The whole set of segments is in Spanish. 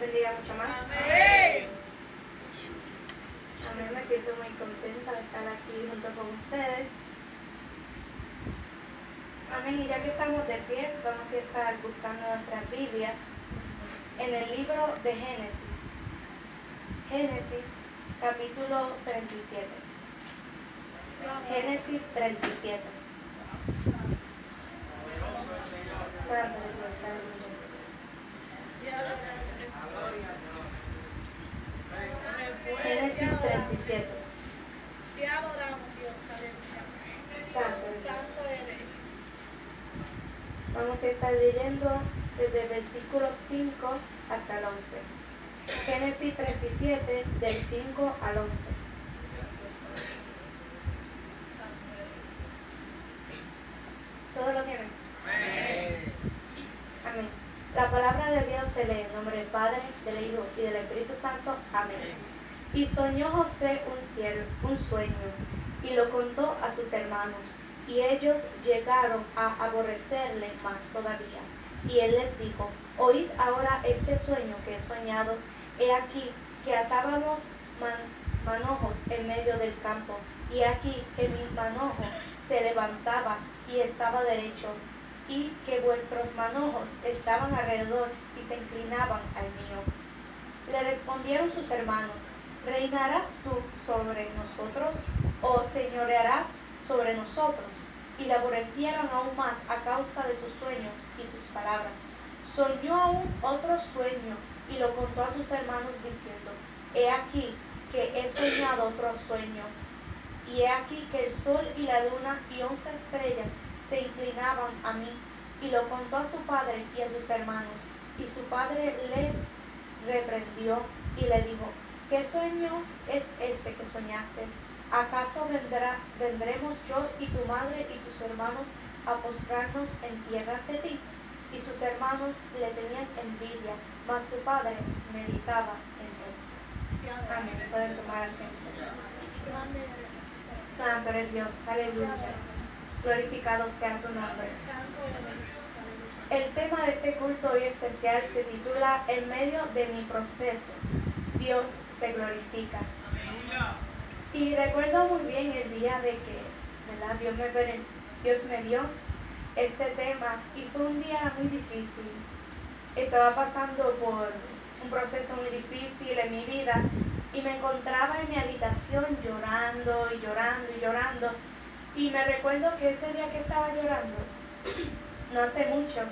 bendiga mucho más. Amén. Amén, me siento muy contenta de estar aquí junto con ustedes. Amén, y ya que estamos de pie, vamos a estar buscando nuestras Biblias en el libro de Génesis. Génesis, capítulo 37. Génesis 37. Santo Dios, aleluya. Génesis 37. Te adoramos, Dios, aleluya. Santo Dios. Santo eres. Vamos a estar leyendo desde el versículo 5 hasta el 11. Génesis 37, del 5 al 11. ¿Todo lo tienen? Amén. La palabra de Dios se lee en nombre del Padre, del Hijo y del Espíritu Santo. Amén. Y soñó José un sueño, y lo contó a sus hermanos, y ellos llegaron a aborrecerle más todavía. Y él les dijo: oíd ahora este sueño que he soñado. He aquí que atábamos manojos en medio del campo, y aquí que mi manojo se levantaba y estaba derecho, y que vuestros manojos estaban alrededor y se inclinaban al mío. Le respondieron sus hermanos: ¿reinarás tú sobre nosotros, o señorearás sobre nosotros? Y le aborrecieron aún más a causa de sus sueños y sus palabras. Soñó aún otro sueño, y lo contó a sus hermanos diciendo: he aquí que he soñado otro sueño, y he aquí que el sol y la luna y 11 estrellas se inclinaban a mí. Y lo contó a su padre y a sus hermanos, y su padre le reprendió y le dijo: ¿qué sueño es este que soñaste? ¿Acaso vendremos yo y tu madre y tus hermanos a postrarnos en tierra ante ti? Y sus hermanos le tenían envidia, mas su padre meditaba en esto. Amén. Pueden tomar asiento. Santo eres Dios, aleluya. Glorificado sea tu nombre. El tema de este culto hoy especial se titula: en medio de mi proceso, Dios se glorifica. Y recuerdo muy bien el día de que, ¿verdad?, Dios me dio este tema, y fue un día muy difícil. Estaba pasando por un proceso muy difícil en mi vida, y me encontraba en mi habitación llorando y llorando y llorando. Y me recuerdo que ese día que estaba llorando, no hace mucho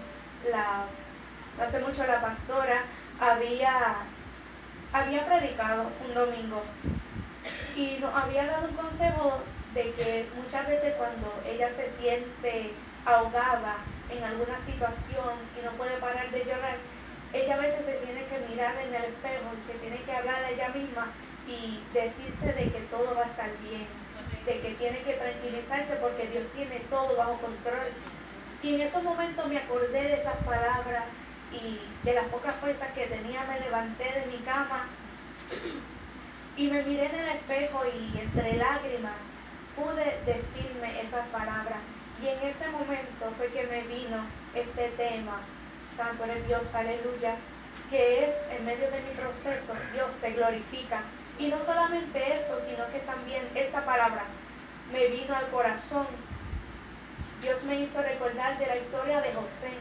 la pastora había predicado un domingo, y nos había dado un consejo de que muchas veces cuando ella se siente ahogada en alguna situación y no puede parar de llorar, ella a veces se tiene que mirar en el espejo y se tiene que hablar a ella misma y decirse de que todo va a estar bien, de que tiene que tranquilizarse porque Dios tiene todo bajo control. Y en esos momentos me acordé de esas palabras, y de las pocas fuerzas que tenía me levanté de mi cama y me miré en el espejo, y entre lágrimas pude decirme esas palabras. Y en ese momento fue que me vino este tema: Santo eres Dios, aleluya, que es: en medio de mi proceso, Dios se glorifica. Y no solamente eso, sino que también esta palabra me vino al corazón. Dios me hizo recordar de la historia de José.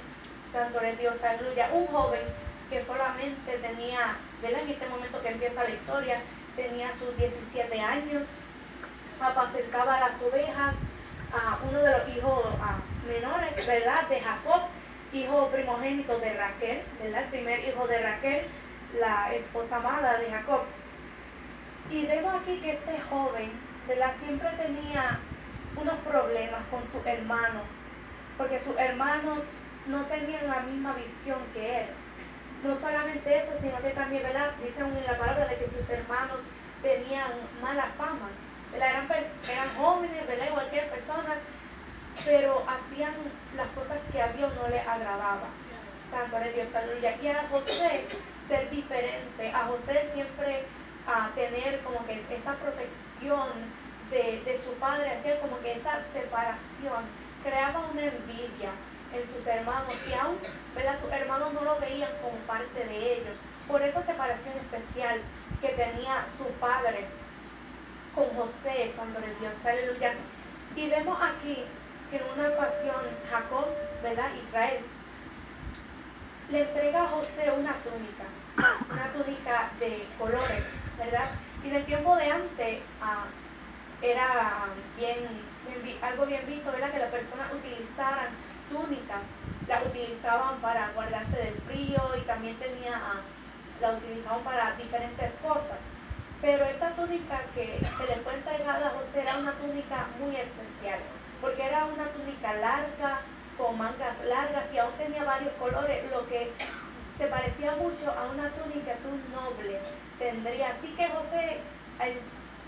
Santo eres Dios, aleluya. Un joven que solamente tenía, ¿verdad?, en este momento que empieza la historia, tenía sus 17 años, apacentaba las ovejas, a uno de los hijos menores, ¿verdad?, de Jacob, hijo primogénito de Raquel, ¿verdad?, el primer hijo de Raquel, la esposa amada de Jacob. Y vemos aquí que este joven, ¿verdad?, siempre tenía unos problemas con sus hermanos, porque sus hermanos no tenían la misma visión que él. No solamente eso, sino que también, ¿verdad?, dicen en la palabra de que sus hermanos tenían mala fama, ¿verdad? Eran jóvenes, ¿verdad?, cualquier persona, pero hacían las cosas que a Dios no le agradaba. Santo eres Dios, aleluya. Y a José ser diferente, a José siempre tener como que esa protección de su padre, hacía como que esa separación, creaba una envidia en sus hermanos, y aún, ¿verdad?, sus hermanos no lo veían como parte de ellos, por esa separación especial que tenía su padre con José, santo de Dios, aleluya. Y vemos aquí que en una ocasión Jacob, ¿verdad? Israel, le entrega a José una túnica de colores, ¿verdad? Y del tiempo de antes era algo bien visto, ¿verdad? Que las personas utilizaran túnicas, las utilizaban para guardarse del frío y también la utilizaban para diferentes cosas. Pero esta túnica que se le fue entregada a José era una túnica muy especial, porque era una túnica larga, con mangas largas y aún tenía varios colores, lo que se parecía mucho a una túnica que un noble tendría. Así que José,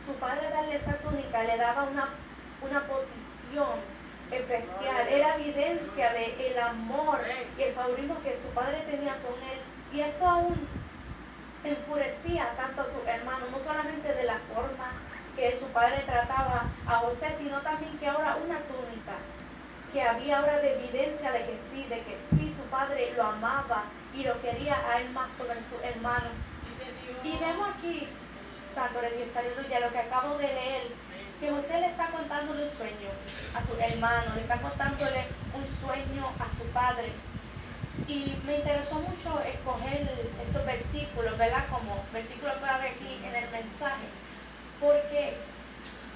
su padre darle esa túnica, le daba una posición especial, era evidencia del amor y el favorismo que su padre tenía con él, y esto aún enfurecía tanto a sus hermanos, no solamente de la forma que su padre trataba a José, sino también que ahora una túnica, que había ahora de evidencia de que sí su padre lo amaba y lo quería a él más sobre su hermano. Y vemos aquí, santo de Dios, aleluya, lo que acabo de leer, que José le está contándole un sueño a su hermano, le está contándole un sueño a su padre. Y me interesó mucho escoger estos versículos, ¿verdad? Como versículo clave aquí en el mensaje, porque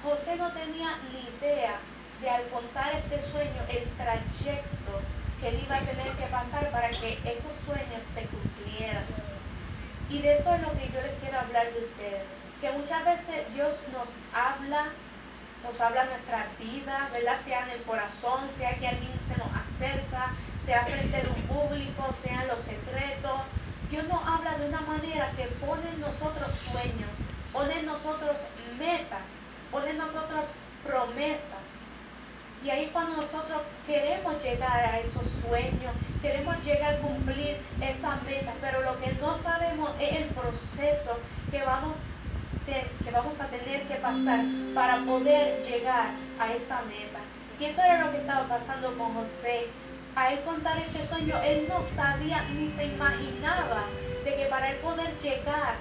José no tenía ni idea de, al contar este sueño, el trayecto que él iba a tener que pasar para que esos sueños se cumplieran. Y de eso es lo que yo les quiero hablar de ustedes, que muchas veces Dios nos habla en nuestras vidas, ¿verdad? Sea en el corazón, sea que alguien se nos acerca, sea frente de un público, sea en los secretos. Dios nos habla de una manera que pone en nosotros sueños, pone en nosotros metas, pone en nosotros promesas. Y ahí cuando nosotros queremos llegar a esos sueños, queremos llegar a cumplir esas metas, pero lo que no sabemos es el proceso que vamos a tener que pasar para poder llegar a esa meta. Y eso era lo que estaba pasando con José. A él contar este sueño, él no sabía ni se imaginaba de que para él poder llegar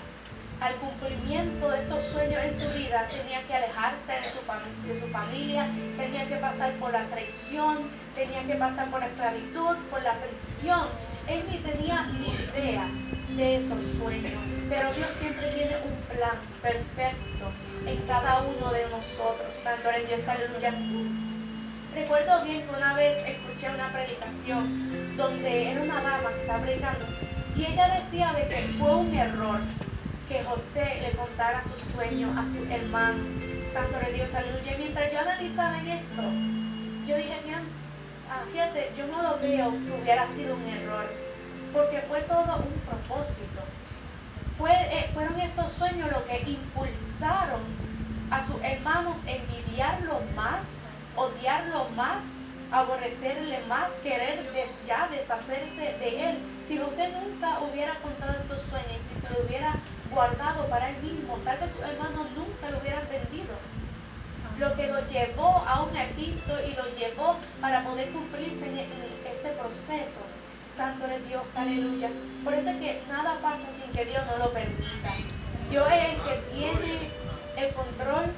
al cumplimiento de estos sueños en su vida, tenía que alejarse de su familia, tenía que pasar por la traición, tenía que pasar por la esclavitud, por la prisión. Él ni tenía ni idea de esos sueños, pero Dios siempre tiene un plan perfecto en cada uno de nosotros. Santo es Dios, aleluya. Recuerdo bien que una vez escuché una predicación donde era una dama que estaba predicando y ella decía de que fue un error que José le contara sus sueños a su hermano. Santo de Dios, aleluya. Mientras yo analizaba en esto, yo dije, fíjate, yo no lo veo que hubiera sido un error, porque fue todo un propósito. Fueron estos sueños los que impulsaron a sus hermanos a envidiarlo más, odiarlo más, aborrecerle más, querer ya deshacerse de él. Si José nunca hubiera contado estos sueños, si se lo hubiera guardado para él mismo, tal vez sus hermanos nunca lo hubieran vendido. Lo que lo llevó a un Egipto y lo llevó para poder cumplirse en ese proceso. Santo es Dios, aleluya. Por eso es que nada pasa sin que Dios no lo permita. Dios es el que tiene el control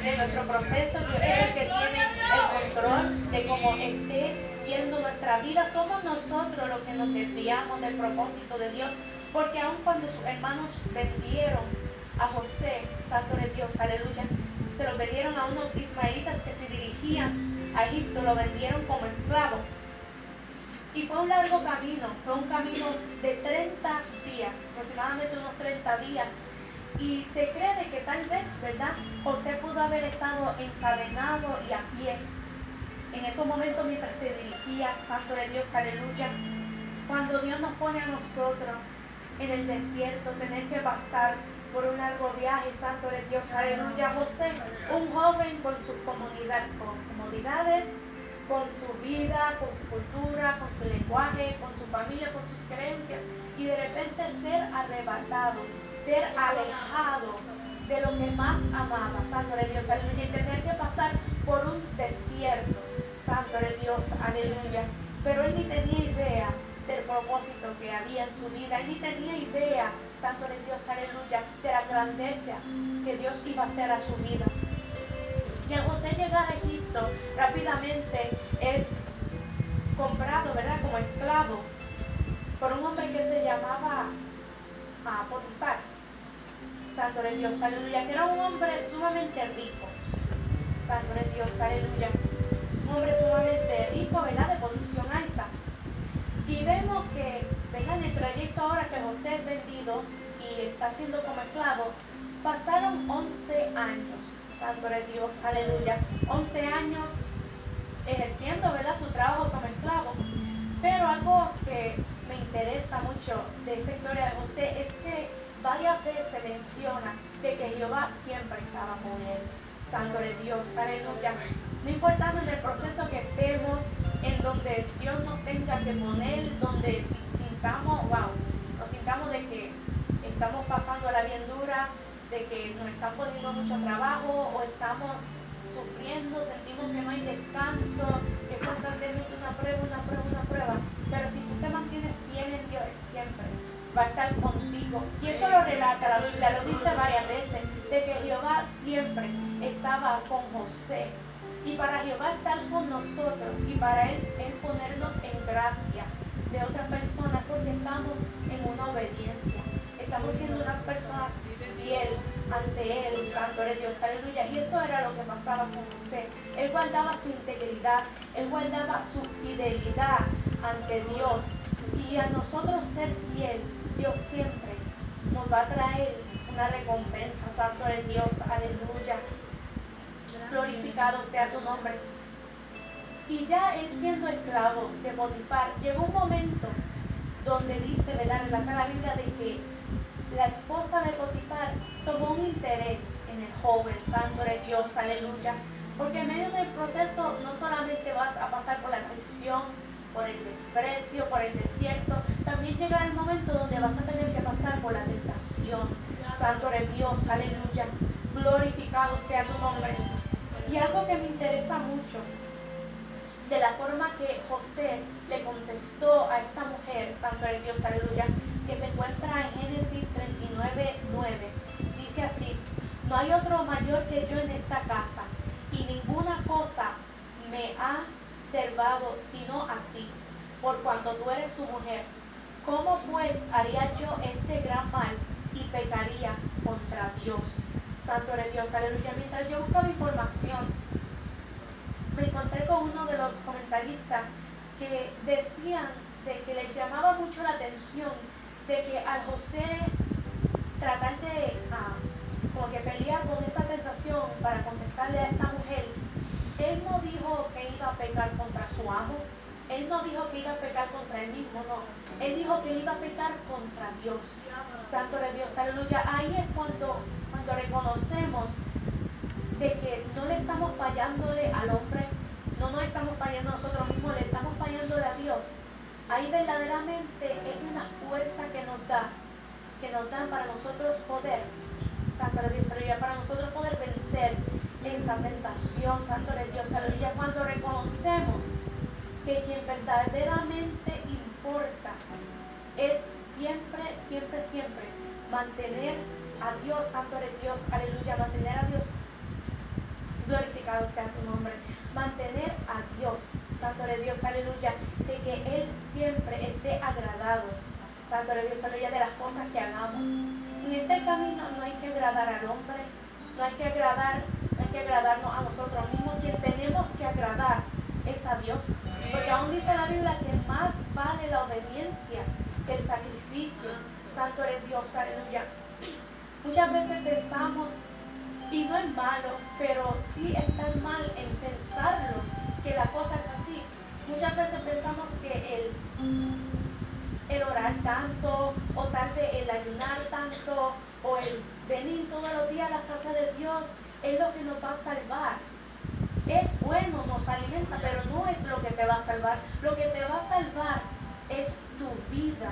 de nuestro proceso, Dios es el que tiene el control de cómo esté viendo nuestra vida. Somos nosotros los que nos desviamos del propósito de Dios, porque aun cuando sus hermanos vendieron a José, santo de Dios, aleluya, se lo vendieron a unos ismaelitas que se dirigían a Egipto, lo vendieron como esclavo. Y fue un largo camino, fue un camino de 30 días, aproximadamente unos 30 días. Y se cree de que tal vez, ¿verdad?, José pudo haber estado encadenado y a pie en esos momentos mientras se dirigía, santo de Dios, aleluya. Cuando Dios nos pone a nosotros en el desierto, tener que pasar por un largo viaje, santo de Dios, aleluya. José, un joven con sus comodidades, con su vida, con su cultura, con su lenguaje, con su familia, con sus creencias, y de repente ser arrebatado, ser alejado de lo que más amaba, santo de Dios, aleluya, y tener que pasar por un desierto, santo de Dios, aleluya. Pero él ni tenía idea del propósito que había en su vida. Él ni tenía idea, santo de Dios, aleluya, de la grandeza que Dios iba a hacer a su vida. Y al José llegar a Egipto, rápidamente es comprado, ¿verdad?, como esclavo por un hombre que se llamaba Potifar. Santo de Dios, aleluya, que era un hombre sumamente rico. Santo de Dios, aleluya. Un hombre sumamente rico, ¿verdad?, de posición alta. Y vemos que, ¿verdad?, en el trayecto ahora que José es vendido y está siendo como esclavo, pasaron 11 años. Santo de Dios, aleluya. 11 años ejerciendo, ¿verdad?, su trabajo como esclavo. Pero algo que me interesa mucho de esta historia de José es que varias veces se menciona de que Jehová siempre estaba con él. Santo de Dios, aleluya. No importando en el proceso que estemos, en donde Dios nos tenga que poner, donde sintamos, nos sintamos de que estamos pasándola bien dura, de que nos están poniendo mucho trabajo o estamos sufriendo, sentimos que no hay descanso, que es constantemente una prueba. Pero si tú te mantienes fiel en Dios, siempre va a estar contigo. Y eso lo relata la Biblia, lo dice varias veces, de que Jehová siempre estaba con José. Y para Jehová estar con nosotros y para Él ponernos en gracia de otras personas, porque estamos en una obediencia. Estamos siendo unas personas fieles ante Él, santo de Dios, aleluya. Y eso era lo que pasaba con José. Él guardaba su integridad, Él guardaba su fidelidad ante Dios. Y a nosotros ser fiel, Dios siempre nos va a traer una recompensa, santo de Dios, aleluya. Glorificado sea tu nombre. Y ya él siendo esclavo de Potifar, llegó un momento donde dice, ¿verdad?, la Biblia, de que la esposa de Potifar tomó un interés en el joven, santo de Dios, aleluya. Porque en medio del proceso no solamente vas a pasar por la traición, por el desprecio, por el desierto, también llegará el momento donde vas a tener que pasar por la tentación, santo de Dios, aleluya. Glorificado sea tu nombre. Y algo que me interesa mucho, de la forma que José le contestó a esta mujer, santo de Dios, aleluya, que se encuentra en Génesis 39:9, dice así: no hay otro mayor que yo en esta casa, y ninguna cosa me ha servado sino a ti, por cuanto tú eres su mujer. ¿Cómo pues haría yo este gran mal y pecaría contra Dios? Santo de Dios, aleluya. Mientras yo buscaba información, me encontré con uno de los comentaristas que decían de que les llamaba mucho la atención de que al José tratar de como que pelear con esta tentación para contestarle a esta mujer, él no dijo que iba a pecar contra su amo, él no dijo que iba a pecar contra él mismo, no. Él dijo que iba a pecar contra Dios. Santo de Dios, aleluya. Ahí es cuando reconocemos de que no le estamos fallándole al hombre, no nos estamos fallando a nosotros mismos, le estamos fallándole a Dios. Ahí verdaderamente es una fuerza que nos da para nosotros poder, santo de Dios, aleluya, para nosotros poder vencer esa tentación, santo de Dios, aleluya, cuando reconocemos que quien verdaderamente importa es siempre mantener a Dios, santo de Dios, aleluya, mantener a Dios, glorificado sea tu nombre, mantener a Dios, santo de Dios, aleluya, de que Él siempre esté agradado, santo de Dios, aleluya, de las cosas que hagamos. En este camino no hay que agradar al hombre, no hay que agradarnos a nosotros mismos. Quien tenemos que agradar es a Dios, porque aún dice la Biblia que más vale la obediencia que el sacrificio, santo de Dios, aleluya. Muchas veces pensamos, y no es malo, pero sí está mal en pensarlo, que la cosa es así. Muchas veces pensamos que el orar tanto, o tal vez el ayunar tanto, o el venir todos los días a la casa de Dios es lo que nos va a salvar. Es bueno, nos alimenta, pero no es lo que te va a salvar. Lo que te va a salvar es tu vida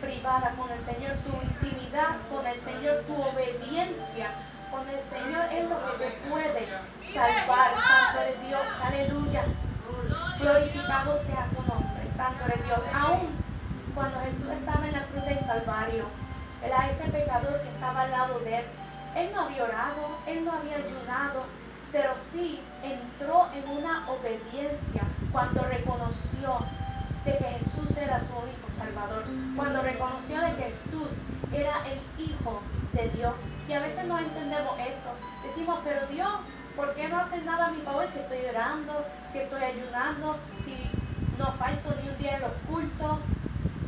privada con el Señor, tu intimidad con el Señor, tu obediencia con el Señor es lo que te puede salvar. Santo de Dios, aleluya. Glorificado sea tu nombre, santo de Dios. Aún cuando Jesús estaba en la cruz del Calvario, era ese pecador que estaba al lado de él. Él no había orado, él no había ayunado, pero sí entró en una obediencia cuando reconoció de que Jesús era su único Salvador, cuando reconoció de que Jesús era el Hijo de Dios. Y a veces no entendemos eso. Decimos, pero Dios, ¿por qué no haces nada a mi favor si estoy orando, si estoy ayunando, si no falto ni un día en los cultos,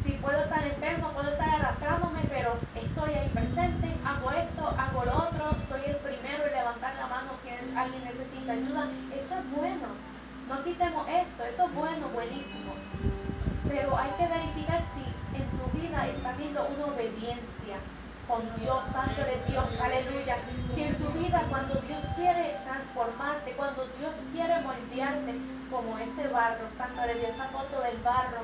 si puedo estar enfermo, puedo estar arrastrándome, pero estoy ahí presente, hago esto, hago lo otro, soy el primero en levantar la mano si alguien necesita ayuda? Eso es bueno, no quitemos eso es bueno, buenísimo, pero hay que verificar si en tu vida está habiendo una obediencia con Dios, santo de Dios, aleluya. Si en tu vida, cuando Dios quiere transformarte, cuando Dios quiere moldearte como ese barro, santo de Dios, esa foto del barro,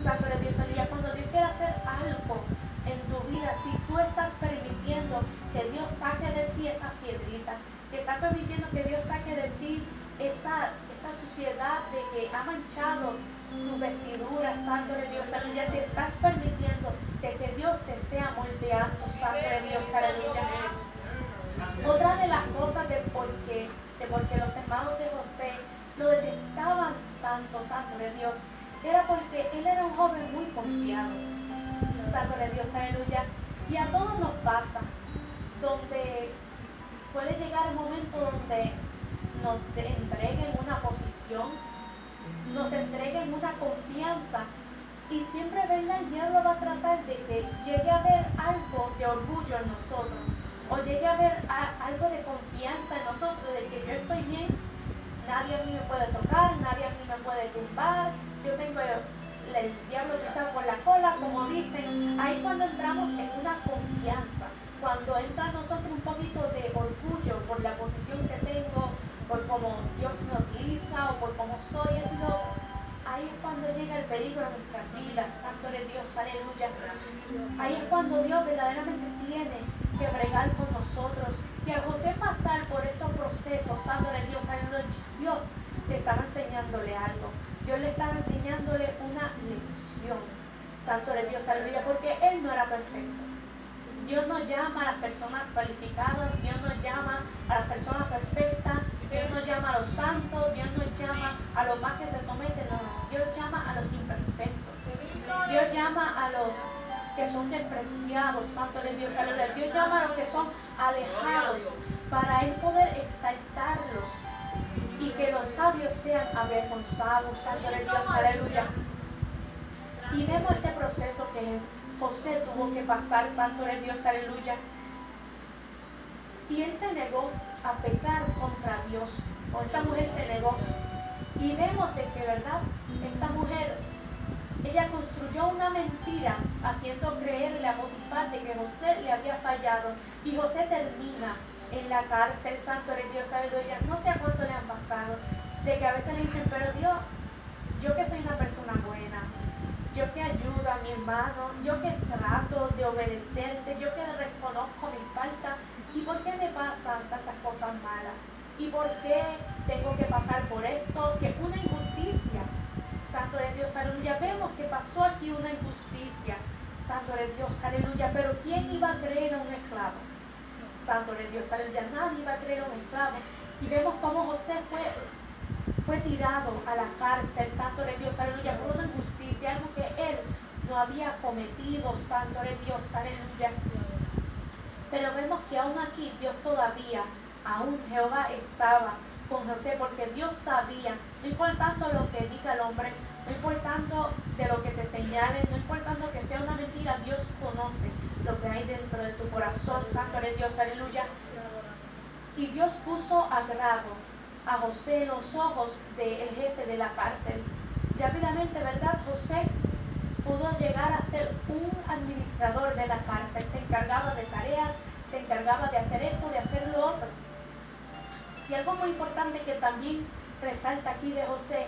santo de Dios, aleluya, cuando Dios quiere hacer algo en tu vida, si tú estás permitiendo que Dios saque de ti esa piedrita, que estás permitiendo que Dios saque de ti esa suciedad de que ha manchado tu vestidura, santo de Dios, aleluya, si estás permitiendo que Dios te sea moldeando, santo de Dios, aleluya. Otra de las cosas de por qué los hermanos de José lo detestaban tanto, santo de Dios, era porque él era un joven muy confiado, santo de Dios, aleluya. Y a todos nos pasa, donde puede llegar un momento donde nos entreguen una posición, nos entreguen una confianza, y siempre, ¿verdad?, el diablo va a tratar de que llegue a haber algo de orgullo en nosotros, o llegue a haber algo de confianza en nosotros, de que yo estoy bien, nadie a mí me puede tocar, nadie a mí me puede tumbar, yo tengo el diablo quizás por la cola, como dicen. Ahí cuando entramos en una confianza, cuando entra en nosotros un poquito de orgullo por la posición que tengo, por cómo Dios me utiliza o por cómo soy, ahí es cuando llega el peligro a nuestras vidas, santo de Dios, aleluya. Ahí es cuando Dios verdaderamente tiene que bregar con nosotros. Y al José pasar por estos procesos, santo de Dios, aleluya, Dios le estaba enseñándole algo. Dios le estaba enseñándole una lección, santo de Dios, aleluya, porque él no era perfecto. Dios no llama a las personas cualificadas, Dios no llama a las personas perfectas, Dios no llama a los santos, Dios no llama a los más que se someten, no. Dios llama a los imperfectos. Dios llama a los que son despreciados, santo de Dios, aleluya. Dios llama a los que son alejados para Él poder exaltarlos y que los sabios sean avergonzados, santo de Dios, aleluya. Y vemos este proceso que José tuvo que pasar, santo de Dios, aleluya. Y él se negó a pecar contra Dios, o esta mujer se negó. Y vemos de que, ¿verdad?, esta mujer, ella construyó una mentira haciendo creerle a Potifar de que José le había fallado. Y José termina en la cárcel, santo de Dios, aleluya. No sé a cuánto le han pasado, de que a veces le dicen, pero Dios, yo que soy una persona buena, yo que ayudo a mi hermano, yo que trato de obedecerte, yo que reconozco mi falta, ¿y por qué me pasan tantas cosas malas? ¿Y por qué tengo que pasar por esto? Si es una injusticia, santo de Dios, aleluya. Vemos que pasó aquí una injusticia, santo de Dios, aleluya. Pero ¿quién iba a creer a un esclavo? Santo de Dios, aleluya. Nadie iba a creer a un esclavo. Y vemos cómo José fue tirado a la cárcel, santo de Dios, aleluya, por una injusticia, algo que él no había cometido, santo de Dios, aleluya. Pero vemos que aún aquí Dios todavía, aún Jehová estaba con José, porque Dios sabía, no importando lo que diga el hombre, no importando de lo que te señalen, no importando que sea una mentira, Dios conoce lo que hay dentro de tu corazón, santo de Dios, aleluya. Y Dios puso agrado a José en los ojos del jefe de la cárcel. Rápidamente, ¿verdad? José pudo llegar a ser un administrador de la cárcel, se encargaba de tareas, se encargaba de hacer esto, de hacer lo otro. Y algo muy importante que también resalta aquí de José,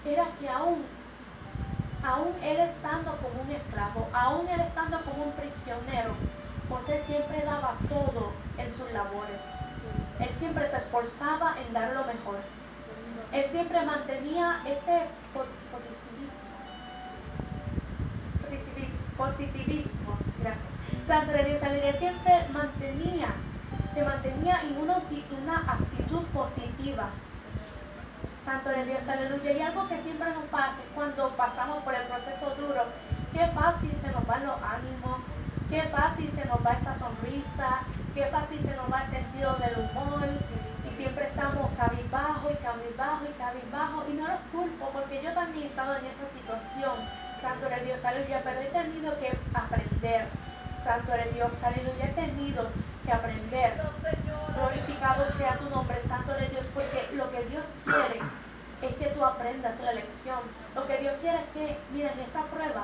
era que aún él estando como un esclavo, aún él estando como un prisionero, José siempre daba todo en sus labores. Él siempre se esforzaba en dar lo mejor. Él siempre mantenía ese positivismo, positivismo, gracias. Santo de Dios, aleluya, siempre se mantenía en una actitud positiva. Santo de Dios, aleluya. Y algo que siempre nos pasa cuando pasamos por el proceso duro, qué fácil se nos van los ánimos, qué fácil se nos va esa sonrisa, qué fácil se nos va el sentido del humor, y siempre estamos cabizbajo y cabizbajo y cabizbajo, y no los culpo porque yo también he estado en esa situación, Santo de Dios, aleluya, pero he tenido que aprender, Santo de Dios, aleluya, he tenido que aprender. Glorificado sea tu nombre, Santo de Dios, porque lo que Dios quiere es que tú aprendas la lección. Lo que Dios quiere es que, miren, esa prueba,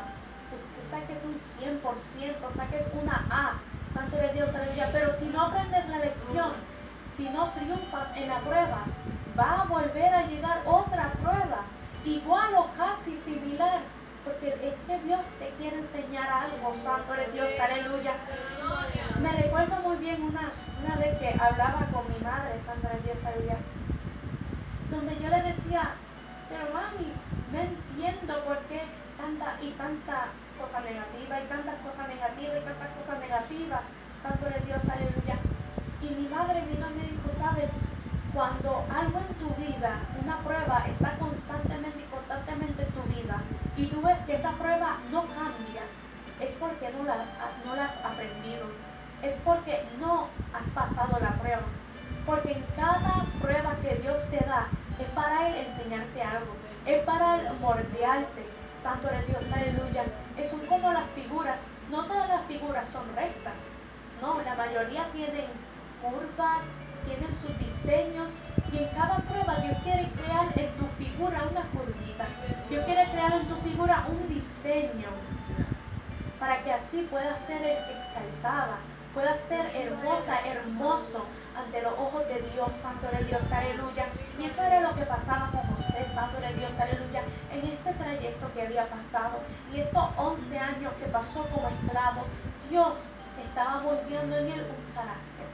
tú saques un 100%, saques una A, Santo de Dios, aleluya. Pero si no aprendes la lección, si no triunfas en la prueba, va a volver a llegar otra prueba, igual o casi similar, porque es que Dios te quiere enseñar algo, Santo de Dios, aleluya. Me recuerdo muy bien una vez que hablaba con mi madre, Santo de Dios, aleluya, donde yo le decía, pero mami, no entiendo por qué tanta cosa negativa y tantas cosas negativas y tantas cosas negativas, Santo de Dios, aleluya. Y mi madre vino y me dijo, sabes, cuando algo en tu vida, una prueba está constantemente en tu vida, y tú ves que esa prueba no cambia, es porque no la has aprendido, es porque no has pasado la prueba, porque en cada prueba que Dios te da, es para Él enseñarte algo, es para Él moldearte, Santo de Dios, aleluya. Son como las figuras, no todas las figuras son rectas, no, la mayoría tienen curvas, tienen sus diseños, y en cada prueba Dios quiere crear en tu figura una curvita, Dios quiere crear en tu figura un diseño, para que así pueda ser exaltada, pueda ser hermosa, hermoso ante los ojos de Dios, Santo de Dios, aleluya. Y eso era lo que pasaba con José, Santo de Dios, aleluya, en este trayecto que había pasado, y estos 11 años que pasó como esclavo, Dios estaba volviendo en él un carácter.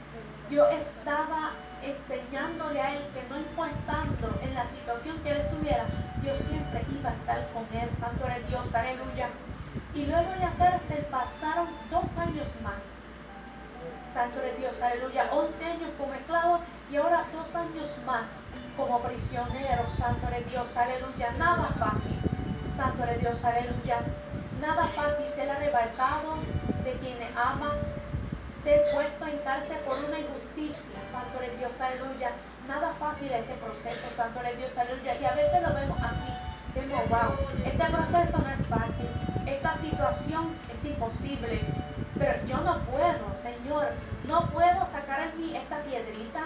Dios estaba enseñándole a él que no importando en la situación que él estuviera, Dios siempre iba a estar con él, Santo de Dios, aleluya. Y luego en la cárcel pasaron 2 años más, Santo de Dios, aleluya, 11 años como esclavo y ahora 2 años más como prisionero, Santo de Dios, aleluya. Nada fácil, Santo de Dios, aleluya. Nada fácil ser arrebatado de quienes aman, ser puesto en cárcel por una injusticia, Santo de Dios, aleluya. Nada fácil ese proceso, Santo de Dios, aleluya. Y a veces lo vemos así, vemos, wow, este proceso no es fácil, esta situación es imposible, pero yo no puedo, Señor, no puedo sacar en mí esta piedrita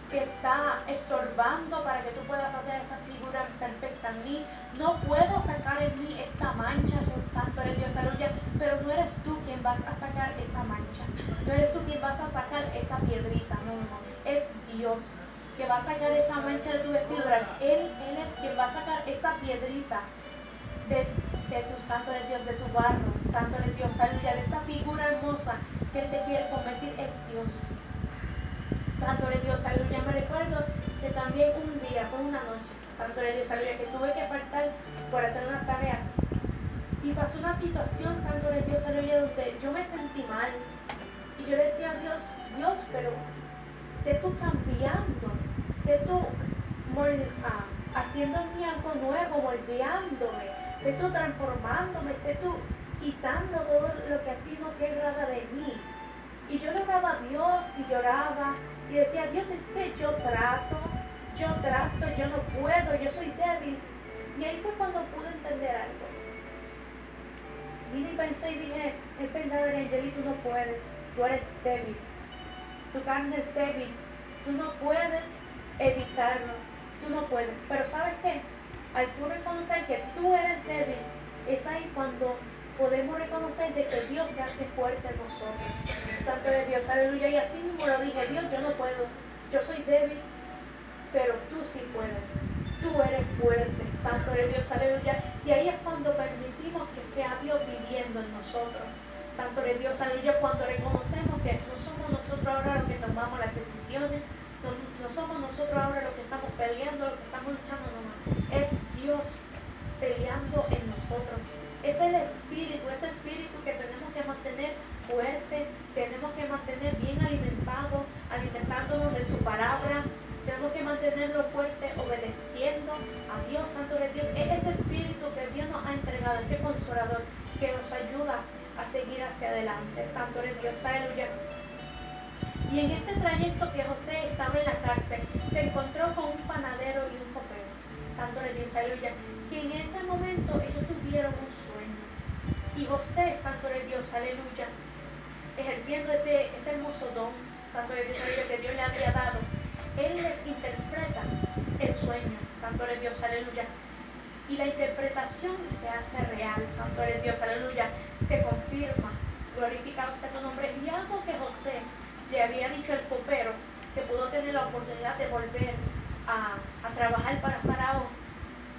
que está estorbando para que tú puedas hacer esa figura perfecta en mí. No puedo sacar en mí esta mancha, Santo de Dios, aleluya. Pero no eres tú quien vas a sacar esa mancha. No eres tú quien vas a sacar esa piedrita. No. Es Dios que va a sacar esa mancha de tu vestidura. Él es quien va a sacar esa piedrita de tu Santo de Dios, de tu barro, Santo de Dios, aleluya, de esa figura hermosa que Él te quiere convertir. Es Dios, Santo de Dios, aleluya. Me recuerdo que también un día, fue una noche, Santo de Dios, aleluya, que tuve que apartar por hacer unas tareas, y pasó una situación, Santo de Dios, aleluya, donde yo me sentí mal, y yo decía, Dios, pero sé tú cambiando, sé tú haciendo en mí algo nuevo, moldeándome, sé tú transformándome, sé tú quitando todo lo que a ti no te agrada de mí. Y yo le oraba a Dios y lloraba y decía, Dios, es que yo trato, yo no puedo, yo soy débil. Y ahí fue cuando pude entender algo. Vine y pensé y dije, es verdad, Angeli, tú no puedes, tú eres débil, tu carne es débil, tú no puedes evitarlo, tú no puedes. Pero ¿sabes qué? Al tú reconocer que tú eres débil, es ahí cuando podemos reconocer de que Dios se hace fuerte en nosotros. Santo de Dios, aleluya. Y así mismo lo dije, Dios, yo no puedo, yo soy débil, pero tú sí puedes, tú eres fuerte, Santo de Dios, aleluya. Y ahí es cuando permitimos que sea Dios viviendo en nosotros, Santo de Dios, aleluya. Cuando reconocemos que no somos nosotros ahora los que tomamos las decisiones, no somos nosotros ahora los que estamos peleando, los que estamos luchando, no, es Dios peleando en nosotros. Es el Espíritu, ese Espíritu que te mantener fuerte, tenemos que mantener bien alimentándonos de su palabra, tenemos que mantenerlo fuerte, obedeciendo a Dios, Santo de Dios. Es ese espíritu que Dios nos ha entregado, ese consolador que nos ayuda a seguir hacia adelante, Santo de Dios, aleluya. Y en este trayecto que José estaba en la cárcel, se encontró con un panadero y un copero, Santo de Dios, aleluya, que en ese momento ellos tuvieron un sueño. Y José, Santo de Dios, aleluya, ejerciendo ese hermoso don, Santo de Dios, aleluya, que Dios le había dado, él les interpreta el sueño, Santo de Dios, aleluya. Y la interpretación se hace real, Santo de Dios, aleluya, se confirma, glorificado sea tu nombre. Y algo que José le había dicho al copero, que pudo tener la oportunidad de volver a trabajar para Faraón,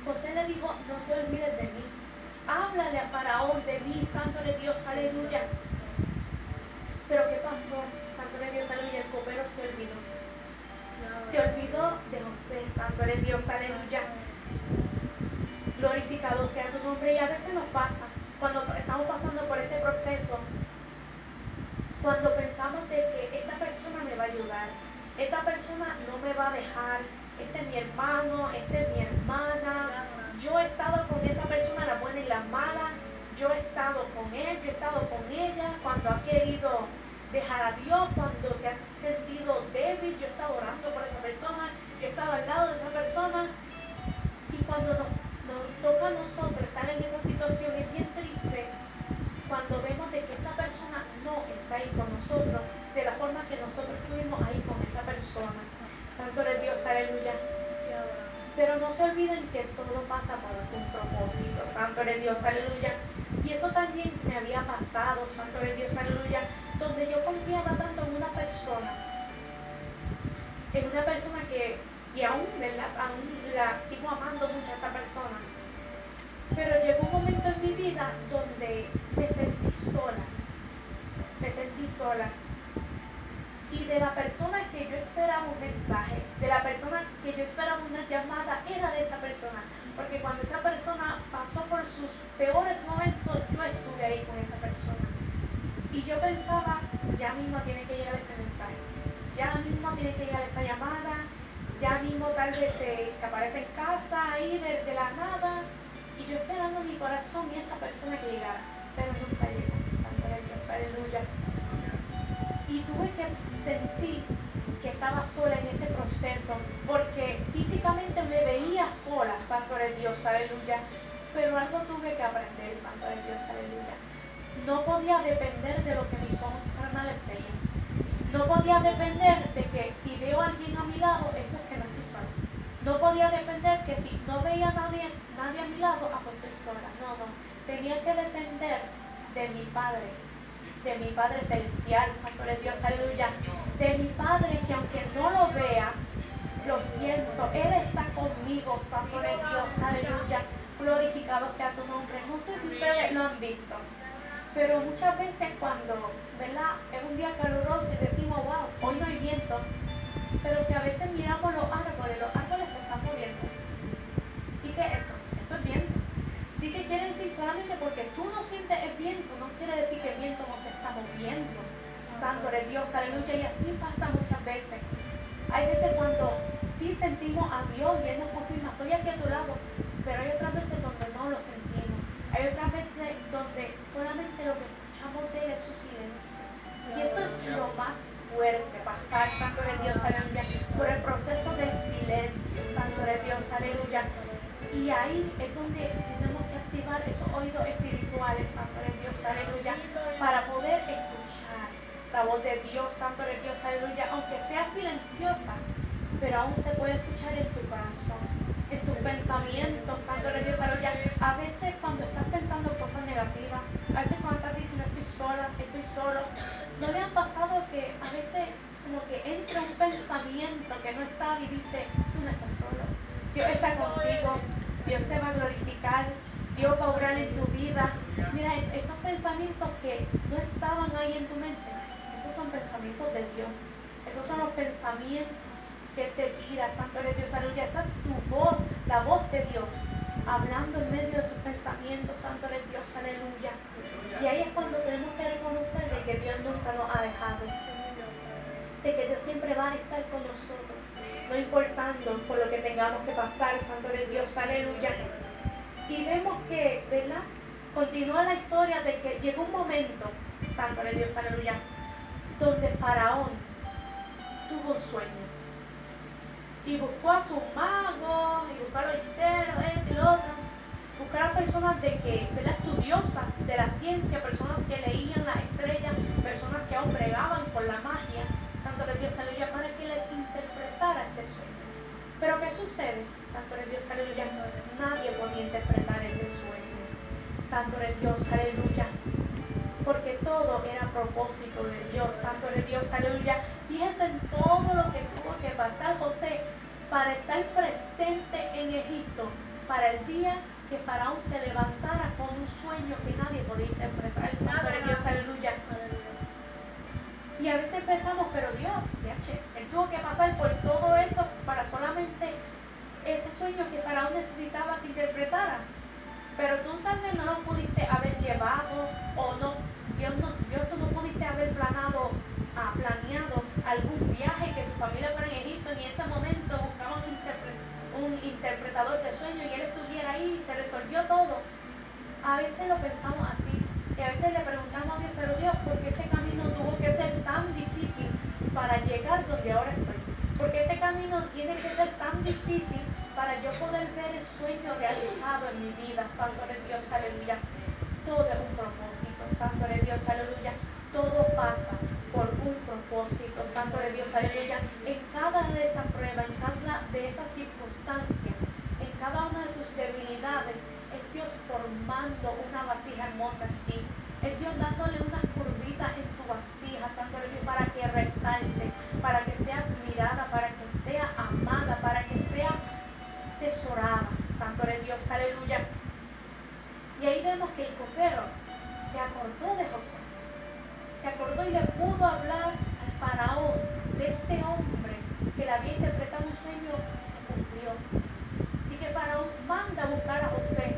José le dijo, no te olvides de mí, háblale a Faraón de mí, Santo de Dios, aleluya. Pero ¿qué pasó? Santo de Dios, aleluya, el copero se olvidó. Se olvidó de José, Santo de Dios, aleluya. Glorificado sea tu nombre. Y a veces nos pasa, cuando estamos pasando por este proceso, cuando pensamos de que esta persona me va a ayudar, esta persona no me va a dejar, este es mi hermano, esta es mi hermana, yo he estado con esa persona, la buena y la mala, yo he estado con él, yo he estado con ella, cuando ha querido dejar a Dios, cuando se ha sentido débil, yo he estado orando por esa persona, yo he estado al lado de esa persona, y cuando nos toca a nosotros estar en esa situación, es bien triste cuando vemos de que esa persona no está ahí con nosotros de la forma que nosotros estuvimos ahí con esa persona. Santo de Dios, aleluya. Pero no se olviden que todo pasa por un propósito, Santo de Dios, aleluya. Y eso también me había pasado, Santo de Dios, aleluya, donde yo confiaba tanto en una persona que aún, ¿verdad? Aún la sigo amando mucho a esa persona. Pero llegó un momento en mi vida donde me sentí sola. Y de la persona que yo esperaba un mensaje, de la persona que yo esperaba una llamada, era de esa persona. Porque cuando esa persona pasó por sus peores momentos, yo estuve ahí con esa persona. Y yo pensaba, ya mismo tiene que llegar ese mensaje, ya mismo tiene que llegar esa llamada, ya mismo tal vez se aparece en casa ahí de la nada. Y yo esperando en mi corazón y esa persona que llegara, pero nunca llegó, Santo de Dios, aleluya. Y tuve que sentir que estaba sola en ese proceso, porque físicamente me veía sola, Santo de Dios, aleluya. Pero algo tuve que aprender, Santo de Dios, aleluya. No podía depender de lo que mis ojos carnales veían. No podía depender de que si veo a alguien a mi lado, eso es que no estoy sola. No podía depender que si no veía a nadie a mi lado, pues estoy sola. No. Tenía que depender de mi Padre celestial, Santo de Dios, aleluya. De mi Padre que aunque no lo vea, lo siento, Él está conmigo, Santo de Dios, aleluya. Glorificado sea tu nombre. No sé si ustedes lo han visto, pero muchas veces cuando, ¿verdad? Es un día caluroso y decimos, wow, hoy no hay viento. Pero si a veces miramos los árboles se están moviendo. ¿Y qué es eso? Eso es viento. Sí que quiere decir solamente porque tú no sientes el viento, no quiere decir que el viento no se está moviendo. Santo de Dios, aleluya. Y así pasa muchas veces. Hay veces cuando sí sentimos a Dios y Él nos confirma, estoy aquí a tu lado, pero hay otras veces donde no lo sentimos. Hay otras veces donde solamente lo que escuchamos de Él es su silencio. Y eso es lo más fuerte, pasar, Santo de Dios, aleluya, por el proceso del silencio, Santo de Dios, aleluya. Y ahí es donde tenemos que activar esos oídos espirituales, Santo de Dios, aleluya, para poder escuchar la voz de Dios, Santo de Dios, aleluya, aunque sea silenciosa, pero aún se puede escuchar en tu corazón, en tus pensamientos, Santo de Dios, aleluya. A veces cuando estás pensando cosas negativas, a veces cuando estás diciendo estoy sola, estoy solo, ¿no le han pasado que a veces como que entra un pensamiento que no está y dice, tú no estás solo, Dios está contigo, Dios se va a glorificar, Dios va a obrar en tu vida? Mira, esos pensamientos que no estaban ahí en tu mente, esos son pensamientos de Dios, esos son los pensamientos que te tira, Santo de Dios, aleluya. Esa es tu voz, la voz de Dios hablando en medio de tus pensamientos, santo eres Dios, aleluya. Y ahí es cuando tenemos que reconocer de que Dios nunca nos ha dejado, de que Dios siempre va a estar con nosotros, no importando por lo que tengamos que pasar, santo eres Dios, aleluya. Y vemos que, ¿verdad? Continúa la historia de que llegó un momento, santo eres Dios, aleluya, donde Faraón tuvo un sueño y buscó a sus magos y buscó a los hechiceros, esto y lo otro, buscar a personas de que, ¿verdad? Estudiosas de la ciencia, personas que leían las estrellas, personas que aún bregaban con la magia, santo eres Dios, aleluya, para que les interpretara este sueño. Pero ¿qué sucede? Santo eres Dios, aleluya, nadie podía interpretar ese sueño. Santo eres Dios, aleluya, porque todo era a propósito de Dios, santo eres Dios, aleluya. Fíjense en todo lo que tuvo que pasar José para estar presente en Egipto, para el día que Faraón se levantara con un sueño que nadie podía interpretar, santo eres Dios, aleluya. Y a veces pensamos, pero Dios, él tuvo que pasar por todo eso para solamente ese sueño que Faraón necesitaba que interpretara. Pero tú tal vez no lo pudiste haber llevado, o no, Dios tú no pudiste haber planeado algún viaje que su familia fuera en Egipto y en ese momento buscaban un interpretador de sueños y él estuviera ahí y se resolvió todo. A veces lo pensamos así y a veces le preguntamos a Dios, pero Dios, ¿por qué este camino tuvo que ser tan difícil para llegar donde ahora estoy? Porque este camino tiene que ser tan difícil para yo poder ver el sueño realizado en mi vida. Santo eres Dios, aleluya. Todo es un propósito, santo eres Dios, aleluya. Todo pasa por un propósito, santo eres Dios, aleluya. En cada de esas pruebas, en cada de esas circunstancias, en cada una de tus debilidades, es Dios formando una vasija hermosa en ti. Es Dios dándole unas curvitas en tu vasija, santo eres Dios, para que resalte, para que sea admirada, para que sea amada, para que sea tesorada, santo eres Dios, aleluya. Y ahí vemos que el copero se acordó de José, se acordó y le pudo hablar al faraón de este hombre que le había interpretado un sueño y se cumplió. Así que el faraón manda a buscar a José,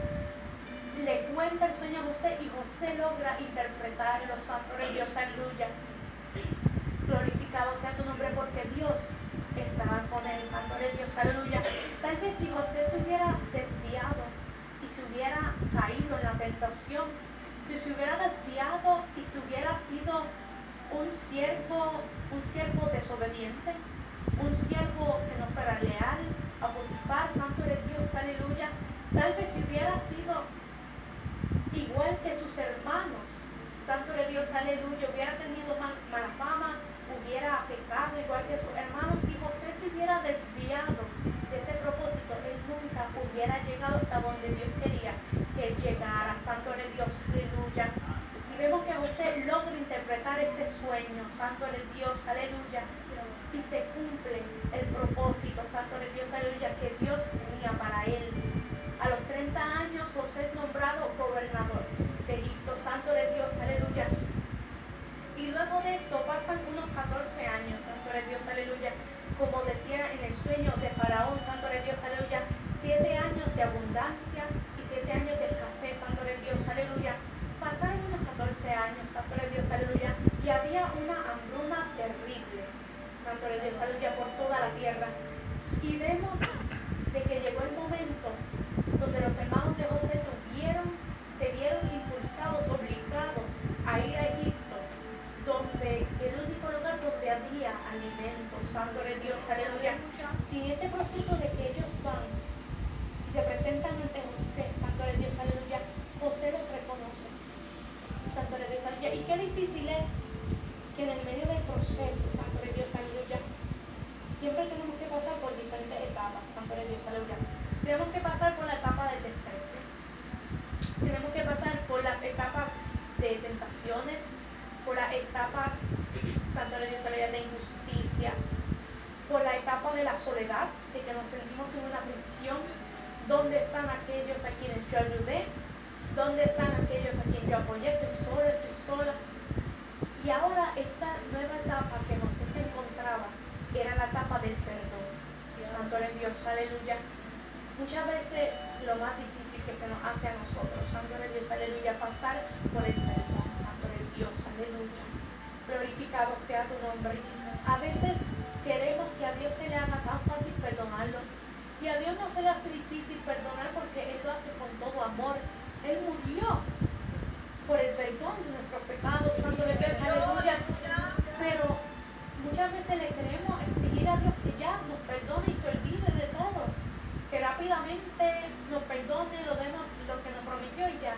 le cuenta el sueño a José y José logra interpretarlo, santo eres Dios, aleluya. Glorificado sea tu nombre porque Dios estaba con él, santo eres Dios, aleluya. Tal vez si José se hubiera desviado y se hubiera caído en la tentación, si se hubiera desviado y se hubiera sido un siervo desobediente, un siervo que no fuera leal a Potifar, santo eres Dios, aleluya. Tal vez si hubiera sido igual que sus hermanos, santo eres Dios, aleluya, hubiera tenido mala fama, hubiera pecado igual que sus hermanos. Si José se hubiera desviado de ese propósito, él nunca hubiera llegado hasta donde Dios quería que él llegara, santo eres Dios, aleluya. Y vemos que José logra interpretar este sueño, santo eres Dios, aleluya, y se cumple el propósito, santo eres Dios, aleluya, que Dios tenía para él. A los 30 años José es nombrado gobernador de Egipto, santo eres Dios, aleluya. Y luego de esto pasan unos 14 años, santo eres Dios, aleluya. Como decía en el sueño de Faraón, santo eres Dios, aleluya. 7 años de abundancia y 7 años de escasez, santo eres Dios, aleluya. Pasaron unos 14 años, santo eres Dios, aleluya. Y había una hambruna terrible, santo eres Dios, aleluya, por toda la tierra. Y vemos de que llegó el momento donde los hermanos de José se vieron impulsados, obligados a ir a Egipto, donde el único lugar donde había alimento, santo eres Dios, aleluya. Y en este proceso de que ellos van y se presentan ante José, santo eres Dios, aleluya, José los reconoce, santo eres Dios, aleluya. Y qué difícil es que en el medio del proceso, santo eres Dios, aleluya, siempre tenemos que pasar por diferentes etapas, santo eres Dios, aleluya. Tenemos que pasar por la etapa del desprecio, tenemos que pasar por las etapas de tentaciones, por las etapas, santo eres Dios, aleluya, de injusticias, por la etapa de la soledad, de que nos sentimos en una prisión. ¿Dónde están aquellos a quienes yo ayudé? ¿Dónde están aquellos a quienes yo apoyé? Estoy sola, estoy sola. Y ahora esta nueva etapa que José se encontraba era la etapa del perdón. Santo eres Dios, aleluya. Y Muchas veces lo más difícil que se nos hace a nosotros, santo de Dios, aleluya, pasar por el perdón, santo de Dios, aleluya. Glorificado sea tu nombre. A veces queremos que a Dios se le haga tan fácil perdonarlo. Y a Dios no se le hace difícil perdonar porque Él lo hace con todo amor. Él murió por el perdón de nuestros pecados, santo de Dios, aleluya. Pero muchas veces le queremos exigir a Dios que ya nos perdone y se olvide de todo. Que rápidamente nos perdone, lo que nos prometió y ya.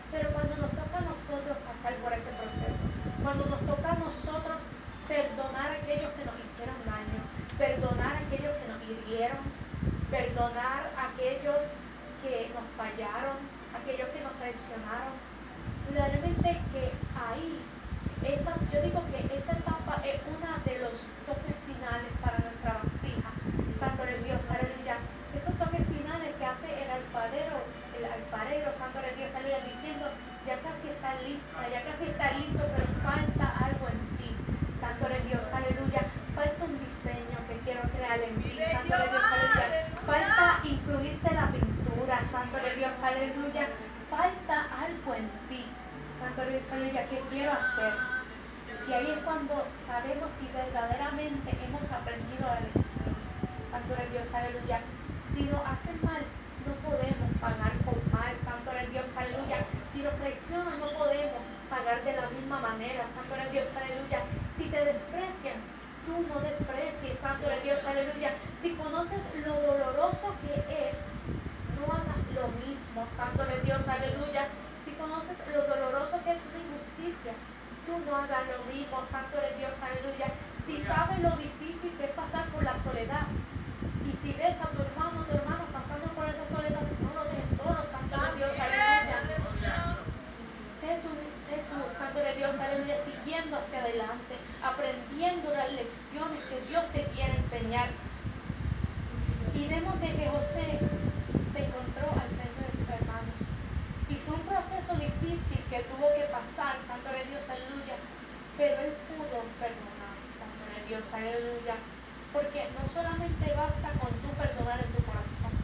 Pero cuando nos toca a nosotros pasar por ese proceso, cuando nos toca a nosotros perdonar a aquellos que nos hicieron daño, perdonar a aquellos que nos hirieron, perdonar a aquellos que nos fallaron, aquellos que nos traicionaron, realmente que ahí, yo digo que esa etapa es una de los toques finales para nuestra vasija, santo de Dios, aleluya. Esos toques finales que hace el alfarero, santo de Dios, aleluya, diciendo, ya casi está listo, pero falta algo en ti, santo de Dios, aleluya. Falta un diseño que quiero crear en ti, santo de Dios, aleluya. Falta incluirte la pintura, santo de Dios, aleluya. Falta algo en ti, santo de Dios, aleluya, que quiero hacer. Y ahí es cuando sabemos si verdaderamente hemos aprendido la lección, santo de Dios, aleluya. Si nos hacen mal, no podemos pagar con mal, santo de Dios, aleluya. Si nos traicionan, no podemos pagar de la misma manera, santo de Dios, aleluya. Si te desprecian, tú no desprecies, santo de Dios, aleluya. Si conoces lo doloroso que es, no hagas lo mismo, santo de Dios, aleluya. Si conoces lo doloroso que es una injusticia, tú no hagas lo mismo, santo de Dios, aleluya. Si sabes lo difícil que es pasar por la soledad, y si ves a tu hermano pasando por esa soledad, no lo dejes solo, santo de Dios, aleluya. Sé tú, santo de Dios, aleluya, siguiendo hacia adelante, aprendiendo las lecciones que Dios te quiere enseñar. Y vemos de que José se encontró al frente de sus hermanos. Y fue un proceso difícil que tuvo que pasar, santo de Dios, aleluya. Pero él pudo perdonar, santo de Dios, aleluya. Porque no solamente basta con tú perdonar en tu corazón,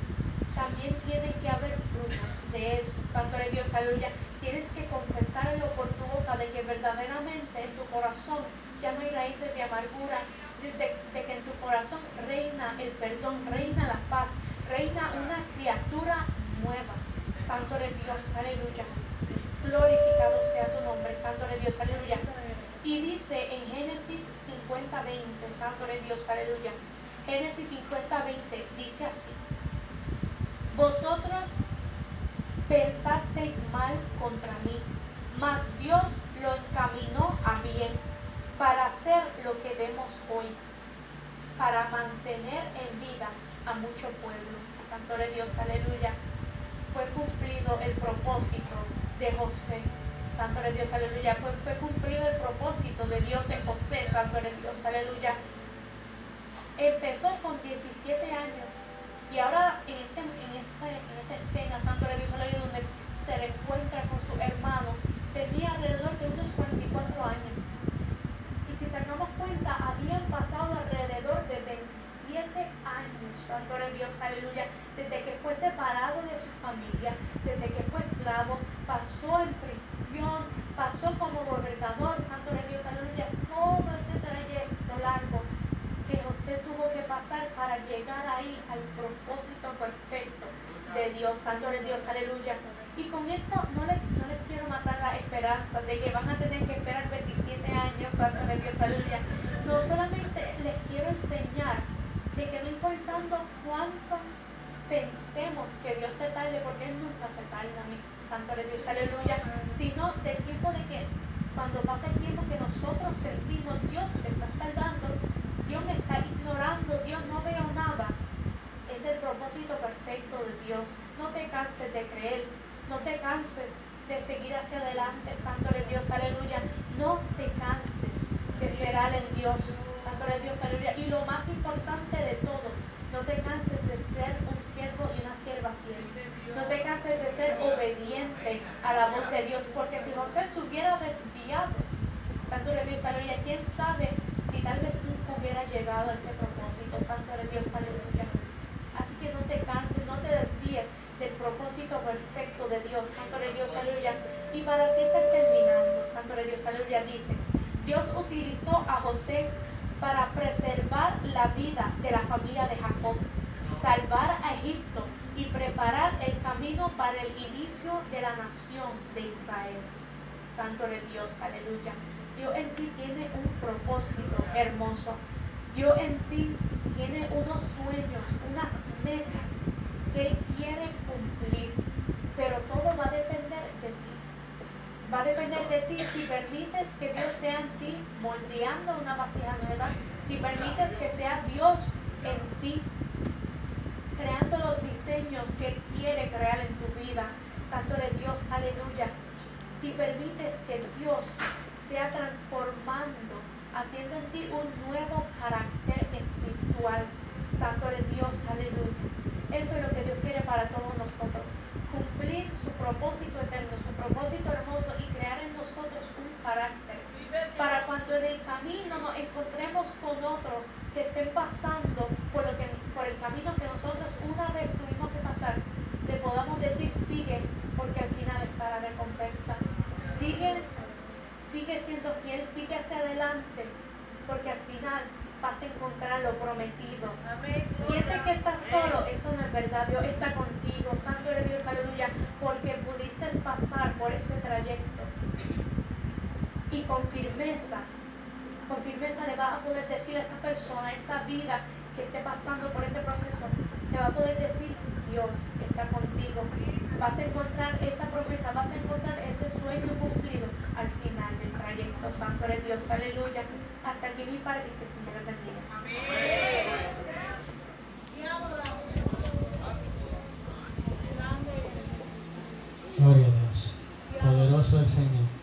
también tiene que haber frutos de eso, santo de Dios, aleluya. Tienes que confesarlo por tu boca de que verdaderamente en tu corazón ya no hay raíces de amargura, de que en tu corazón reina el perdón, reina la paz, reina una criatura nueva, santo de Dios, aleluya. Glorificado sea tu nombre, santo de Dios, aleluya. Y dice en Génesis 50:20, santo de Dios, aleluya. Génesis 50:20 dice así: vosotros pensasteis mal contra mí, mas Dios lo encaminó a bien para hacer lo que vemos hoy, para mantener en vida a mucho pueblo. Santo de Dios, aleluya. Fue cumplido el propósito de José, santo de Dios, aleluya. Fue cumplido el propósito de Dios en José, santo de Dios, aleluya. Empezó con 17 años y ahora en esta escena, santo de Dios, aleluya, donde se reencuentra con sus hermanos, tenía alrededor de unos 44 años. Y si sacamos cuenta, habían pasado alrededor de 27 años, santo de Dios, aleluya, desde que fue separado de su familia, desde que fue esclavo, pasó en prisión, pasó como gobernador, santo de Dios, aleluya, todo este trayecto largo que José tuvo que pasar para llegar ahí al propósito perfecto de Dios, santo de Dios, aleluya. Y con esto no les quiero matar la esperanza de que van a tener que esperar 27 años, santo de Dios, aleluya. No, solamente les quiero enseñar de que no importando cuánto pensemos que Dios se tarde, porque Él nunca se tarda, mi santo de Dios, aleluya, sino del tiempo de que cuando pasa el tiempo que nosotros sentimos, Dios me está tardando, Dios me está ignorando, Dios no veo nada. Es el propósito perfecto de Dios. No te canses de creer, no te canses de seguir hacia adelante, santo de Dios, aleluya. No te canses de esperar en Dios, santo de Dios, aleluya. Y lo más importante de todo, no te canses de ser un siervo y una sierva fiel. No te canses de ser obediente a la voz de Dios, porque si José se hubiera desviado, santo de Dios, aleluya, quién sabe si tal vez nunca hubiera llegado a ese propósito, santo de Dios, aleluya. Así que no te canses Dios, aleluya, dice: Dios utilizó a José para preservar la vida de la familia de Jacob, salvar a Egipto y preparar el camino para el inicio de la nación de Israel. Santo eres Dios, aleluya. Dios en ti tiene un propósito hermoso. Dios en ti tiene unos sueños, unas metas que Él quiere cumplir, pero todo va a depender de ti. Va a depender de ti si permites que Dios sea en ti moldeando una vasija nueva, si permites que sea Dios en ti creando los diseños que Él quiere crear en tu vida. Santo eres Dios, aleluya. Si permites que Dios sea transformando, haciendo en ti un nuevo carácter espiritual. Santo eres Dios, aleluya. Eso es lo que Dios quiere para todos nosotros. Cumplir su propósito eterno, su propósito hermoso y crear en nosotros un carácter. Para cuando en el camino nos encontremos con otros que estén pasando por el camino que nosotros una vez tuvimos que pasar, le podamos decir: sigue, porque al final está la recompensa. Sigue siendo fiel, sigue hacia adelante, porque al final vas a encontrar lo prometido. Amén. Sientes que estás solo, eso no es verdad. Dios está contigo, santo eres Dios, aleluya, porque pudiste pasar por ese trayecto. Y con firmeza le vas a poder decir a esa persona, esa vida que esté pasando por ese proceso, le va a poder decir: Dios está contigo. Vas a encontrar esa promesa, vas a encontrar ese sueño cumplido al final del trayecto. Santo eres Dios, aleluya. Hasta aquí mi parte, que el Señor te bendiga. Amén. Y adoramos a Jesús. Grande es Jesús. Gloria a Dios. Poderoso el Señor.